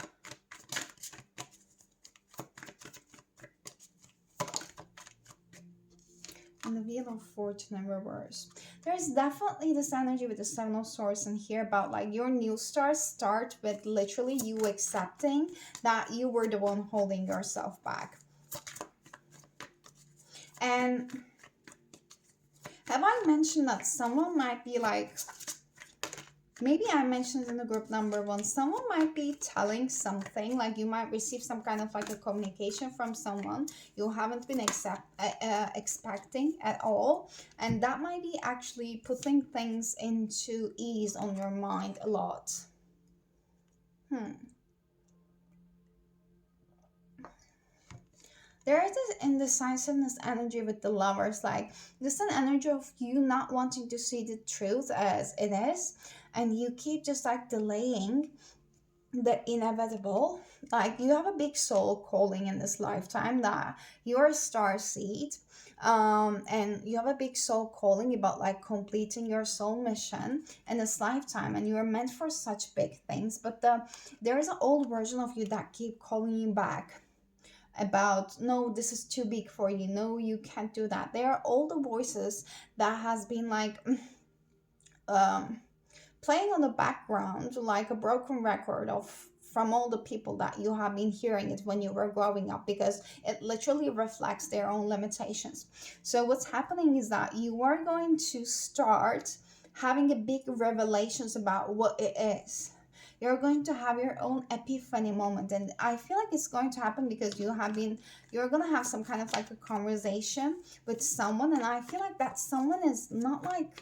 And the Wheel of Fortune in reverse. There's definitely this energy with the Seven of Swords in here about like your new start with literally you accepting that you were the one holding yourself back. And have I mentioned that someone might be like, maybe I mentioned in the group number 1, someone might be telling something, like you might receive some kind of like a communication from someone you haven't been expecting at all. And that might be actually putting things into ease on your mind a lot. There is this indecisiveness energy with the Lovers, like this is an energy of you not wanting to see the truth as it is, and you keep just like delaying the inevitable. Like you have a big soul calling in this lifetime, that you're a star seed, and you have a big soul calling about like completing your soul mission in this lifetime, and you're meant for such big things, but there is an old version of you that keep calling you back about, no, this is too big for you, no, you can't do that. There are all the voices that has been like um playing on the background like a broken record of from all the people that you have been hearing it when you were growing up, because it literally reflects their own limitations. So what's happening is that you are going to start having a big revelations about what it is. You're going to have your own epiphany moment, and I feel like it's going to happen because you're going to have some kind of like a conversation with someone, and I feel like that someone is not like,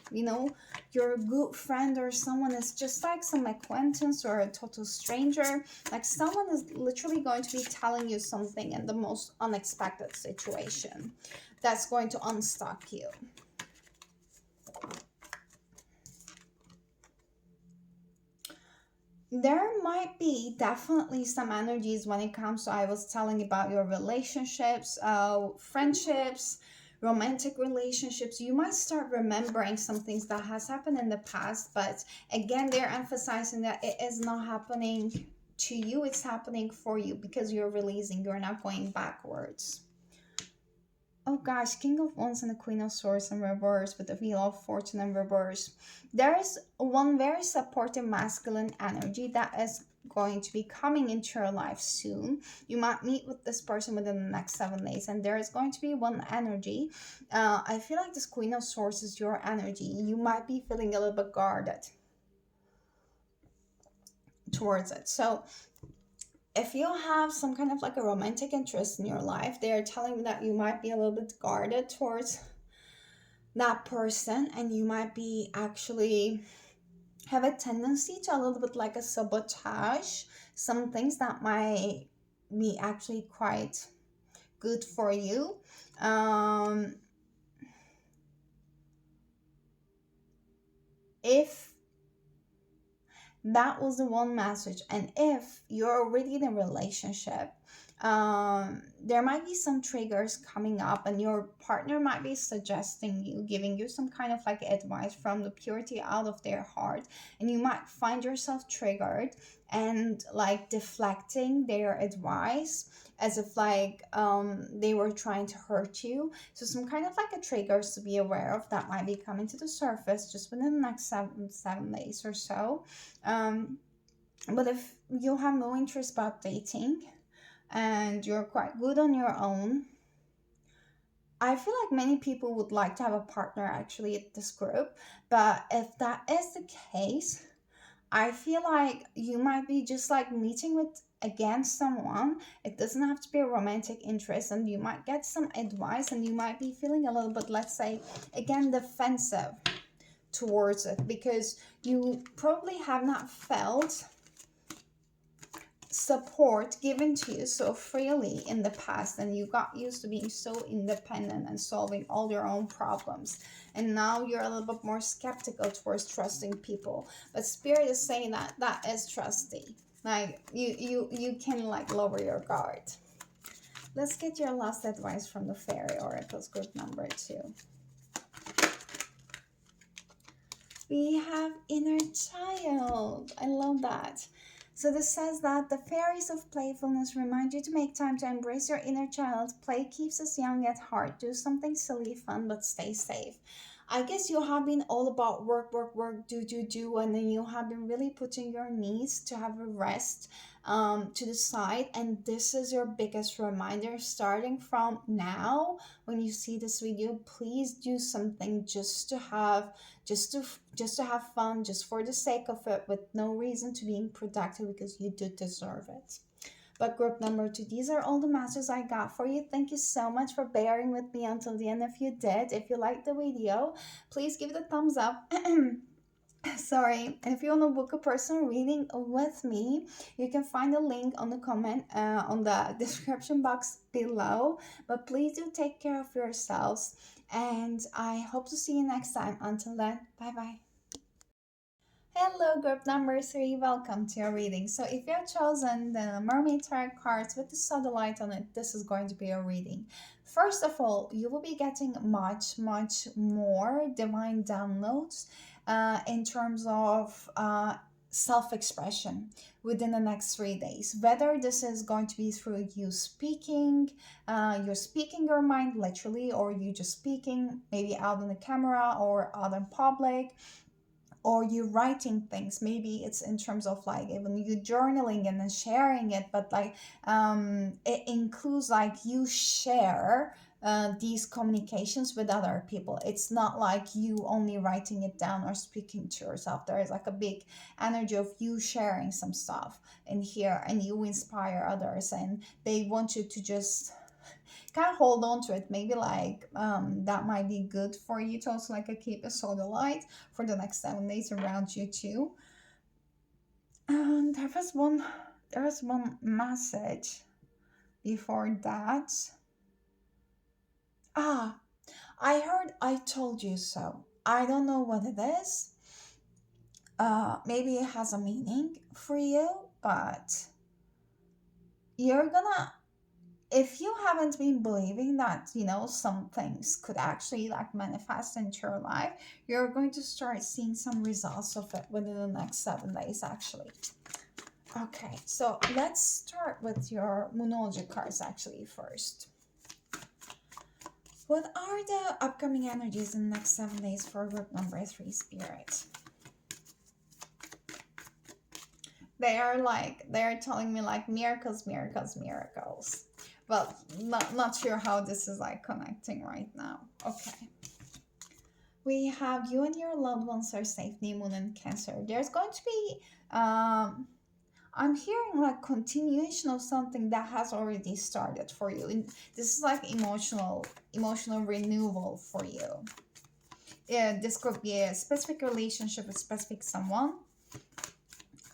your good friend or someone, is just like some acquaintance or a total stranger. Like someone is literally going to be telling you something in the most unexpected situation that's going to unstuck you. There might be definitely some energies when it comes to, I was telling about your relationships, friendships, romantic relationships. You might start remembering some things that has happened in the past, but again, they're emphasizing that it is not happening to you, it's happening for you, because you're releasing, you're not going backwards. Oh gosh, King of Wands and the Queen of Swords in reverse with the Wheel of Fortune in reverse. There is one very supportive masculine energy that is going to be coming into your life soon. You might meet with this person within the next 7 days, and there is going to be one energy. I feel like this Queen of Swords is your energy. You might be feeling a little bit guarded towards it. So if you have some kind of like a romantic interest in your life, they are telling me that you might be a little bit guarded towards that person, and you might be actually have a tendency to a little bit like a sabotage some things that might be actually quite good for you. If that was the one message, and if you're already in a relationship, there might be some triggers coming up, and your partner might be suggesting you, giving you some kind of like advice from the purity out of their heart, and you might find yourself triggered and like deflecting their advice as if like they were trying to hurt you. So some kind of like a triggers to be aware of that might be coming to the surface just within the next 7 days or so. But if you have no interest about dating, and you're quite good on your own. I feel like many people would like to have a partner actually at this group, but if that is the case, I feel like you might be just like meeting with again someone. It doesn't have to be a romantic interest, and you might get some advice, and you might be feeling a little bit, let's say, again, defensive towards it because you probably have not felt support given to you so freely in the past, and you got used to being so independent and solving all your own problems, and now you're a little bit more skeptical towards trusting people. But spirit is saying that that is trusty, like you can like lower your guard. Let's get your last advice from the fairy oracles, group number 2. We have inner child. I love that. So this says that the fairies of playfulness remind you to make time to embrace your inner child. Play keeps us young at heart. Do something silly, fun, but stay safe. I guess you have been all about work, work, work, do, and then you have been really putting your needs to have a rest to the side. And this is your biggest reminder starting from now. When you see this video, please do something just to have just to have fun, just for the sake of it, with no reason to being productive, because you do deserve it. But group number 2, these are all the messages I got for you. Thank you so much for bearing with me until the end. If you did, if you liked the video, please give it a thumbs up. Sorry. And if you want to book a personal reading with me, you can find a link on the comment on the description box below. But please do take care of yourselves, and I hope to see you next time. Until then, bye bye. Hello, group number 3. Welcome to your reading. So if you have chosen the Mermaid Tarot cards with the Sodalite on it, this is going to be your reading. First of all, you will be getting much more divine downloads in terms of self-expression within the next 3 days. Whether this is going to be through you speaking, you're speaking your mind literally, or you just speaking maybe out on the camera or out in public, or you writing things. Maybe it's in terms of like even you journaling and then sharing it, but like it includes like you share these communications with other people. It's not like you only writing it down or speaking to yourself. There is like a big energy of you sharing some stuff in here, and you inspire others, and they want you to just kind of hold on to it. Maybe like that might be good for you to also like keep a solar light for the next 7 days around you too. And there was one message before that. I heard I told you so. I don't know what it is. Maybe it has a meaning for you, but you're gonna, if you haven't been believing that, you know, some things could actually like manifest into your life, you're going to start seeing some results of it within the next 7 days actually. Okay, so let's start with your Moonology cards actually first. What are the upcoming energies in the next 7 days for group number 3, Spirit? They're telling me like miracles, miracles, miracles. Well, not sure how this is like connecting right now. Okay. We have you and your loved ones are safe, New Moon and Cancer. There's going to be, I'm hearing like continuation of something that has already started for you. And this is like emotional renewal for you. Yeah, this could be a specific relationship with specific someone,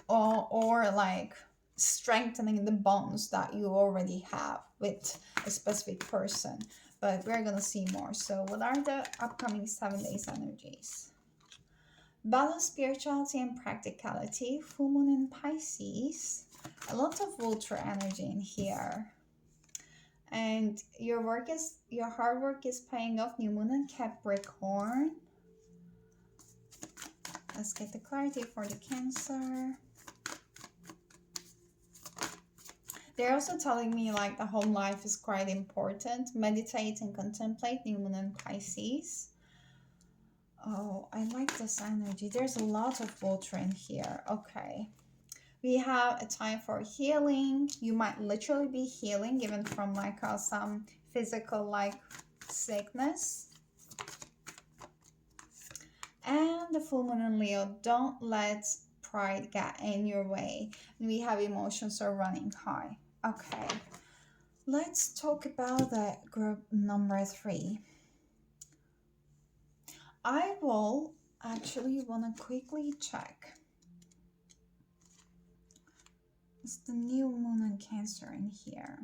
or like strengthening the bonds that you already have with a specific person. But we're gonna see more. So what are the upcoming 7 days energies? Balance, spirituality, and practicality. Full moon in Pisces. A lot of vulture energy in here. And your hard work is paying off. New moon in Capricorn. Let's get the clarity for the Cancer. They're also telling me like the home life is quite important. Meditate and contemplate, New Moon and Pisces. Oh, I like this energy. There's a lot of water in here. Okay. We have a time for healing. You might literally be healing even from like some physical like sickness. And the full moon in Leo, don't let pride get in your way. And we have emotions are running high. Okay, let's talk about the group number 3. I will actually want to quickly check. Is the new moon in Cancer in here?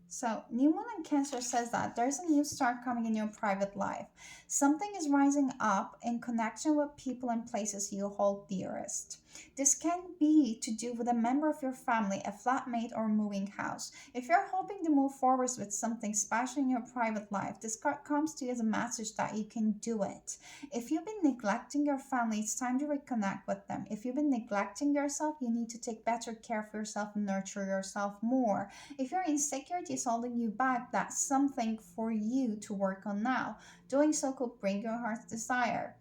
So, new moon in Cancer says that there's a new start coming in your private life. Something is rising up in connection with people and places you hold dearest. This can be to do with a member of your family, a flatmate, or moving house. If you're hoping to move forward with something special in your private life, this card comes to you as a message that you can do it. If you've been neglecting your family, it's time to reconnect with them. If you've been neglecting yourself, you need to take better care of yourself and nurture yourself more. If your insecurity is holding you back, that's something for you to work on now. Doing so could bring your heart's desire.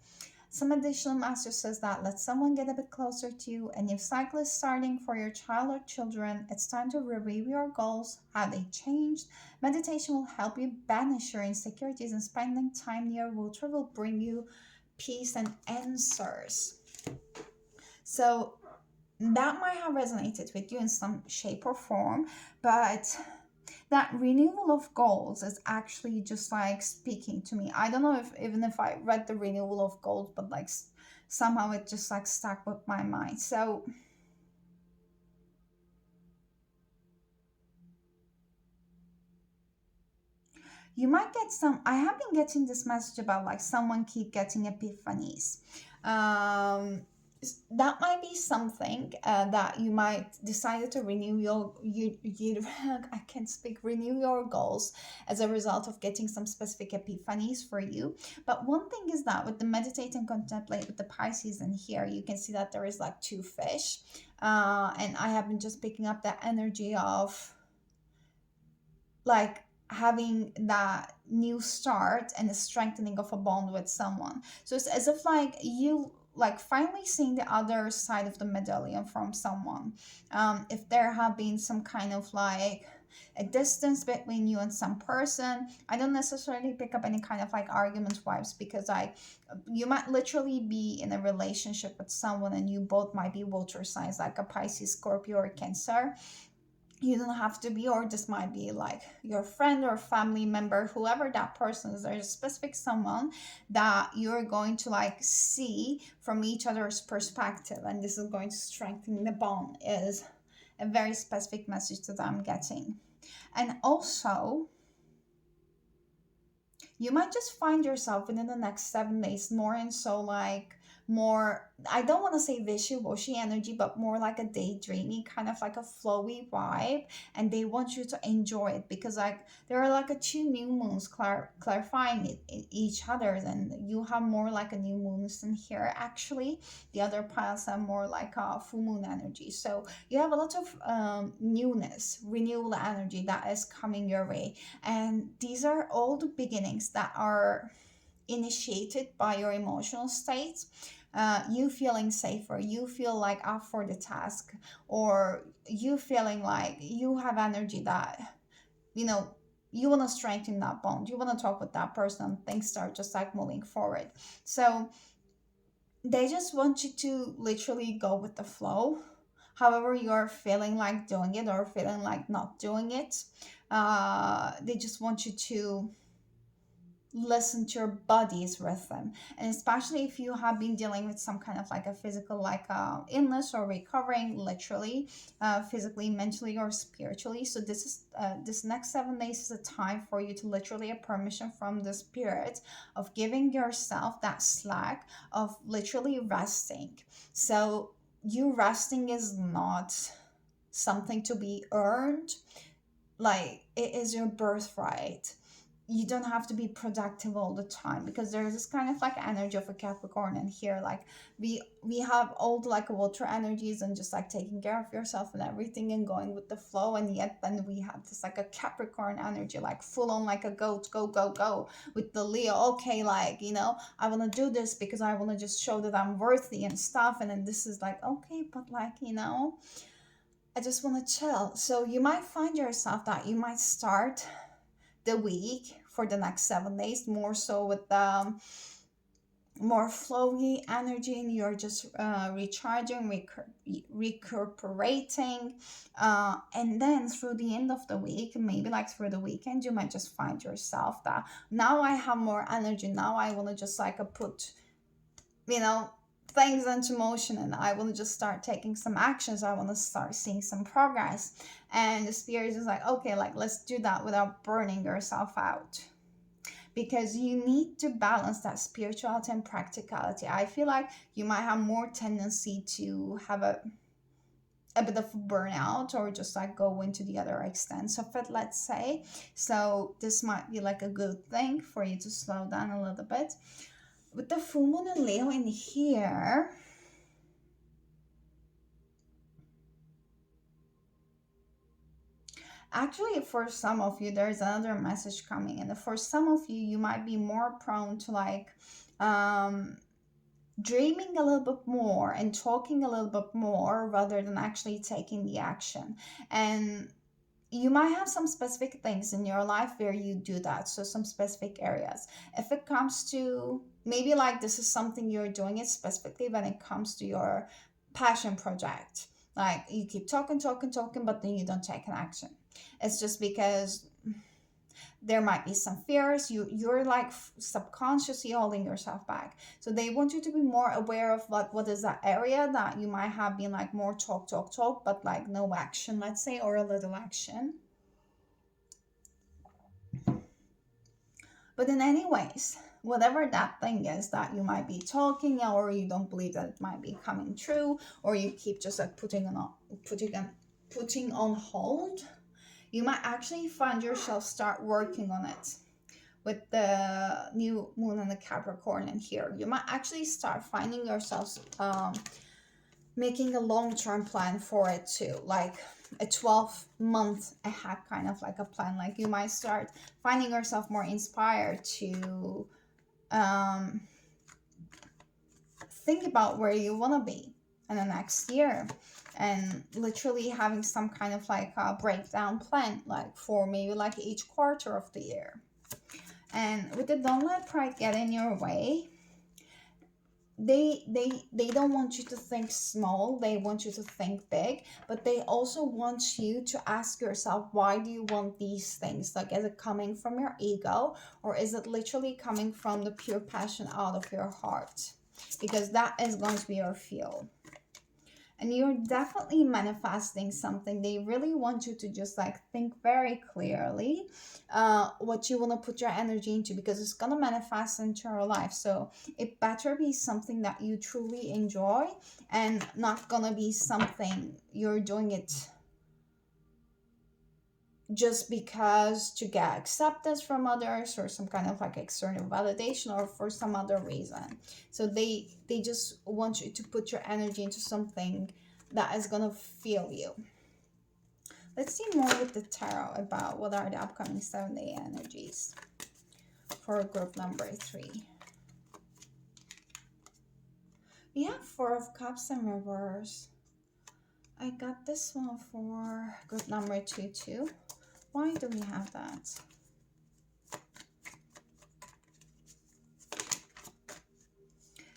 Some additional master says that let someone get a bit closer to you. A new cycle is starting for your child or children. It's time to review your goals, how they changed. Meditation will help you banish your insecurities, and spending time near water will bring you peace and answers. So that might have resonated with you in some shape or form, but that renewal of goals is actually just like speaking to me. I don't know if even if I read the renewal of goals, but like somehow it just like stuck with my mind. So you might get some. I have been getting this message about like someone keep getting epiphanies. um that might be something that you might decide to renew your you I can't speak, renew your goals as a result of getting some specific epiphanies for you. But one thing is that with the meditate and contemplate with the Pisces in here, you can see that there is like two fish, and I have been just picking up that energy of like having that new start and a strengthening of a bond with someone. So it's as if like you like finally seeing the other side of the medallion from someone. If there have been some kind of like a distance between you and some person, I don't necessarily pick up any kind of like argument vibes, because I you might literally be in a relationship with someone and you both might be water signs like a Pisces, Scorpio, or Cancer. You don't have to be, or this might be like your friend or family member, whoever that person is. There's a specific someone that you're going to like see from each other's perspective, and this is going to strengthen the bond, is a very specific message that I'm getting. And also, you might just find yourself within the next 7 days more and so like more, I don't want to say wishy-washy energy, but more like a daydreamy kind of like a flowy vibe, and they want you to enjoy it because like there are like a two new moons clarifying each other, and you have more like a new moons in here actually. The other piles have more like a full moon energy, so you have a lot of newness, renewal energy that is coming your way. And these are all the beginnings that are initiated by your emotional states. You feeling safer, you feel like up for the task, or you feeling like you have energy that, you know, you want to strengthen that bond, you want to talk with that person, things start just like moving forward. So they just want you to literally go with the flow, however you're feeling like doing it or feeling like not doing it. They just want you to listen to your body's rhythm, and especially if you have been dealing with some kind of like a physical like illness or recovering literally, physically, mentally, or spiritually. So this is this next 7 days is a time for you to literally have permission from the spirit of giving yourself that slack of literally resting. So you resting is not something to be earned, like it is your birthright. you don't have to be productive all the time, because there's this kind of like energy of a Capricorn in here. Like we have all the like water energies and just like taking care of yourself and everything and going with the flow, and yet then we have this like a Capricorn energy, like full on like a goat, go go go, with the Leo. Okay, like, I want to do this because I want to just show that I'm worthy and stuff, and then this is like, okay, but like, I just want to chill. So you might find yourself that you might start the week for the next 7 days more so with more flowy energy, and you're just recharging, recuperating, and then through the end of the week, maybe like through the weekend, you might just find yourself that now I have more energy, now I want to just like put you know things into motion, and I want to just start taking some actions, I want to start seeing some progress. And the spirit is like, okay, like let's do that without burning yourself out, because you need to balance that spirituality and practicality. I feel like you might have more tendency to have a bit of burnout, or just like go into the other extents of it, let's say. So this might be like a good thing for you to slow down a little bit. With the full moon and Leo in here, actually, for some of you, there's another message coming in. For some of you, you might be more prone to like um, dreaming a little bit more and talking a little bit more rather than actually taking the action. And you might have some specific things in your life where you do that. So, some specific areas. If it comes to maybe like this is something you're doing it specifically when it comes to your passion project. Like you keep talking, talking, talking, but then you don't take an action. It's just because there might be some fears, you're like subconsciously holding yourself back. So they want you to be more aware of like what is that area that you might have been like more talk talk talk, but like no action, let's say, or a little action. But in any ways, whatever that thing is that you might be talking, or you don't believe that it might be coming true, or you keep just like putting on hold, you might actually find yourself start working on it. With the new moon and the Capricorn in here, you might actually start finding yourselves making a long-term plan for it too, like a 12-month ahead kind of like a plan. Like you might start finding yourself more inspired to um, think about where you want to be in the next year, and literally having some kind of like a breakdown plan, like for maybe like each quarter of the year. And with the don't let pride get in your way, they don't want you to think small, they want you to think big, but they also want you to ask yourself, why do you want these things? Like, is it coming from your ego, or is it literally coming from the pure passion out of your heart? Because that is going to be your field, and you're definitely manifesting something. They really want you to just like think very clearly what you want to put your energy into, because it's going to manifest into your life. So it better be something that you truly enjoy, and not going to be something you're doing it just because to get acceptance from others, or some kind of like external validation, or for some other reason. So they just want you to put your energy into something that is gonna feel you. Let's see more with the tarot about what are the upcoming 7-day energies for group number 3. We have 4 of Cups in reverse. I got this one for group number 2 too. Why do we have that?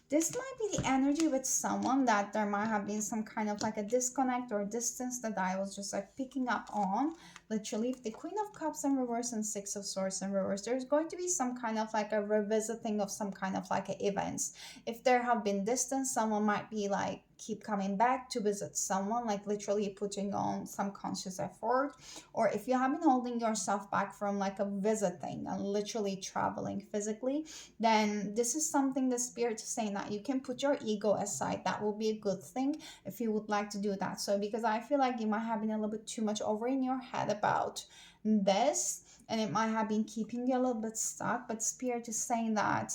This might be the energy with someone that there might have been some kind of like a disconnect or distance that I was just like picking up on. Literally, the Queen of Cups in reverse and 6 of Swords in reverse, there's going to be some kind of like a revisiting of some kind of like events. If there have been distance, someone might be like keep coming back to visit someone, like literally putting on some conscious effort. Or if you have been holding yourself back from like a visiting and literally traveling physically, then this is something the spirit is saying that you can put your ego aside. That will be a good thing if you would like to do that. So because I feel like you might have been a little bit too much over in your head about this, and it might have been keeping you a little bit stuck, but Spirit is saying that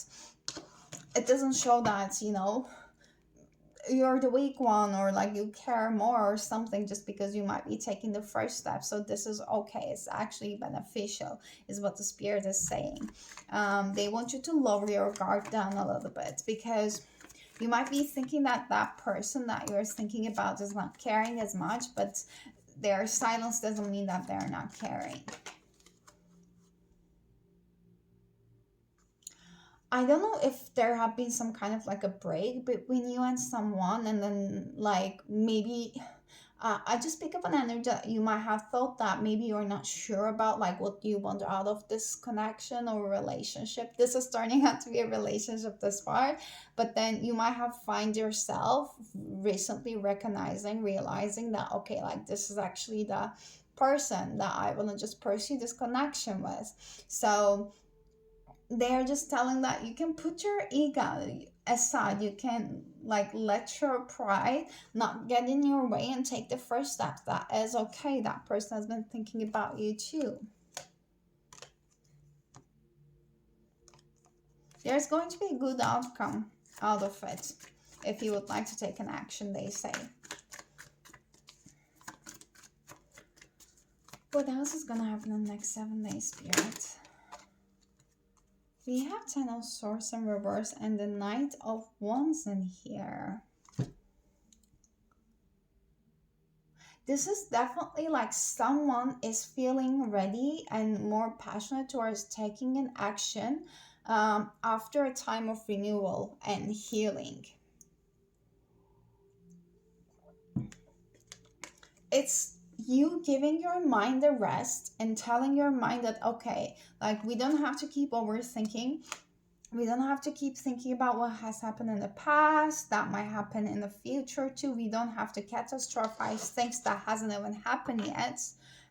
it doesn't show that, you know, you're the weak one, or like you care more or something, just because you might be taking the first step. So this is okay, it's actually beneficial, is what the Spirit is saying. They want you to lower your guard down a little bit, because you might be thinking that that person that you're thinking about is not caring as much, but their silence doesn't mean that they're not caring. I don't know if there have been some kind of like a break between you and someone, and then like maybe I just pick up an energy that you might have thought that maybe you're not sure about like what you want out of this connection or relationship. This is turning out to be a relationship this far, but then you might have find yourself recently recognizing, realizing that okay, like this is actually the person that I want to just pursue this connection with. So they're just telling that you can put your ego aside, you can like let your pride not get in your way and take the first step. That is okay, that person has been thinking about you too. There's going to be a good outcome out of it if you would like to take an action, they say. What else is gonna happen in the next 7 days, Spirit? We have Ten of Swords in reverse and the Knight of Wands in here. This is definitely like someone is feeling ready and more passionate towards taking an action after a time of renewal and healing. It's you giving your mind a rest and telling your mind that, okay, like we don't have to keep overthinking. We don't have to keep thinking about what has happened in the past, that might happen in the future too. We don't have to catastrophize things that hasn't even happened yet.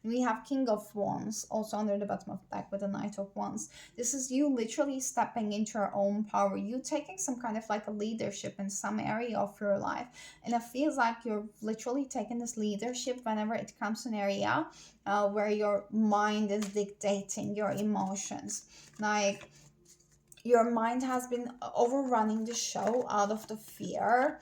We have King of Wands also under the bottom of the deck with the Knight of Wands. This is you literally stepping into your own power. You taking some kind of like a leadership in some area of your life. And it feels like you're literally taking this leadership whenever it comes to an area where your mind is dictating your emotions. Like, your mind has been overrunning the show out of the fear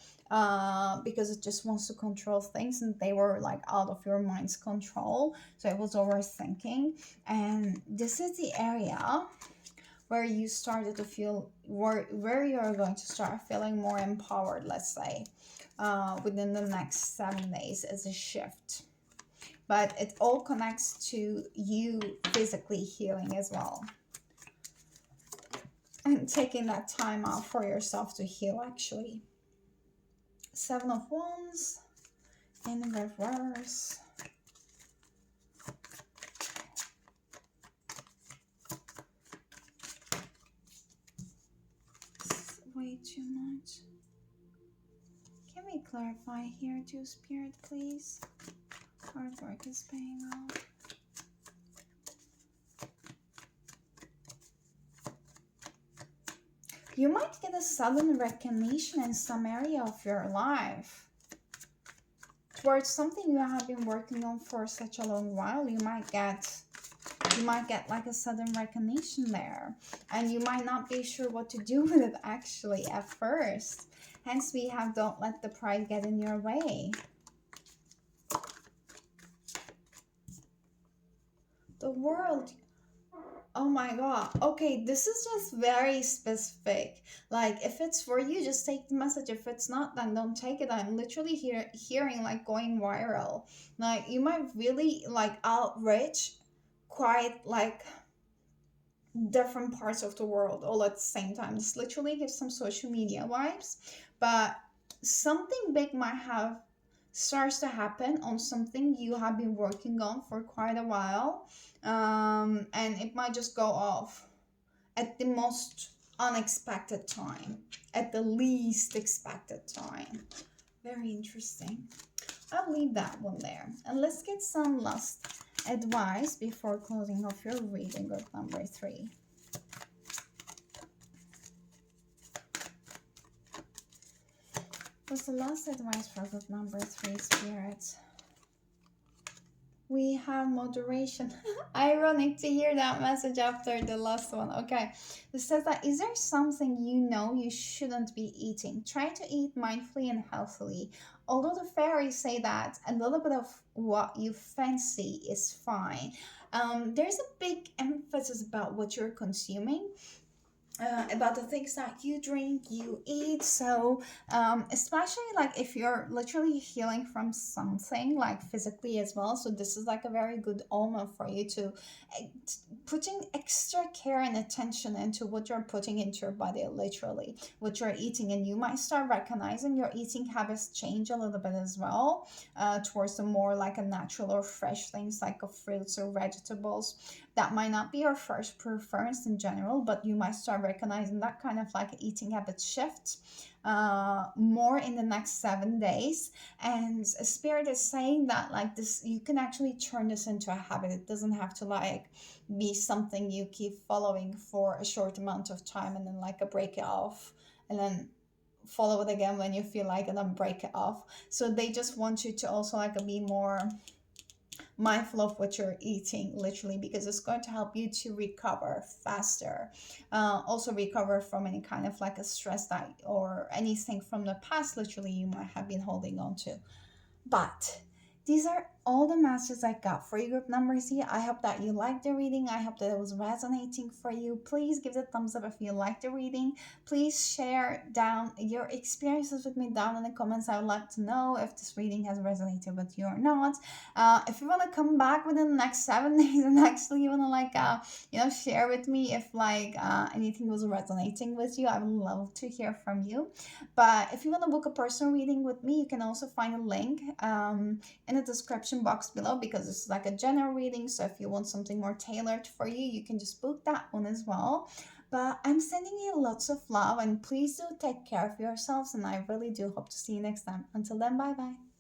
because it just wants to control things, and they were like out of your mind's control, so it was overthinking. And this is the area where you started to feel where you're going to start feeling more empowered, let's say, within the next 7 days as a shift. But it all connects to you physically healing as well, and taking that time out for yourself to heal, actually. Seven of Wands in reverse. It's way too much. Can we clarify here too, Spirit, please? Hard work is paying off. You might get a sudden recognition in some area of your life towards something you have been working on for such a long while. You might get like a sudden recognition there, and you might not be sure what to do with it actually at first. Hence we have don't let the pride get in your way. The World. Oh my god. Okay, this is just very specific. Like, if it's for you, just take the message. If it's not, then don't take it. I'm literally hearing like going viral. Like, you might really like outreach quite like different parts of the world all at the same time. This literally gives some social media vibes, but something big might have starts to happen on something you have been working on for quite a while, and it might just go off at the most unexpected time, at the least expected time. Very interesting. I'll leave that one there, and let's get some last advice before closing off your reading with number 3. What's the last advice for group number 3, Spirit? We have moderation. Ironic to hear that message after the last one. Okay. It says that, is there something you know you shouldn't be eating? Try to eat mindfully and healthily. Although the fairies say that a little bit of what you fancy is fine. There's a big emphasis about what you're consuming, about the things that you drink, you eat. So, especially like if you're literally healing from something, like physically as well. So, this is like a very good omen for you to eh, putting extra care and attention into what you're putting into your body, literally, what you're eating. And you might start recognizing your eating habits change a little bit as well, towards the more like a natural or fresh things like of fruits or vegetables. That might not be your first preference in general, but you might start recognizing that kind of like eating habit shift, more in the next 7 days. And spirit is saying that like this, you can actually turn this into a habit. It doesn't have to like be something you keep following for a short amount of time and then like a break it off, and then follow it again when you feel like, and then break it off. So they just want you to also like be more mindful of what you're eating, literally, because it's going to help you to recover faster. Also recover from any kind of like a stress that or anything from the past, literally, you might have been holding on to. But these are all the messages I got for you, group number C. I hope that you liked the reading. I hope that it was resonating for you. Please give it a thumbs up if you liked the reading. Please share down your experiences with me down in the comments. I would like to know if this reading has resonated with you or not. If you want to come back within the next 7 days and actually you want to like share with me if like anything was resonating with you, I would love to hear from you. But if you want to book a personal reading with me, you can also find a link in the description box below, because it's like a general reading. So if you want something more tailored for you, you can just book that one as well. But I'm sending you lots of love, and please do take care of yourselves, and I really do hope to see you next time. Until then, bye bye.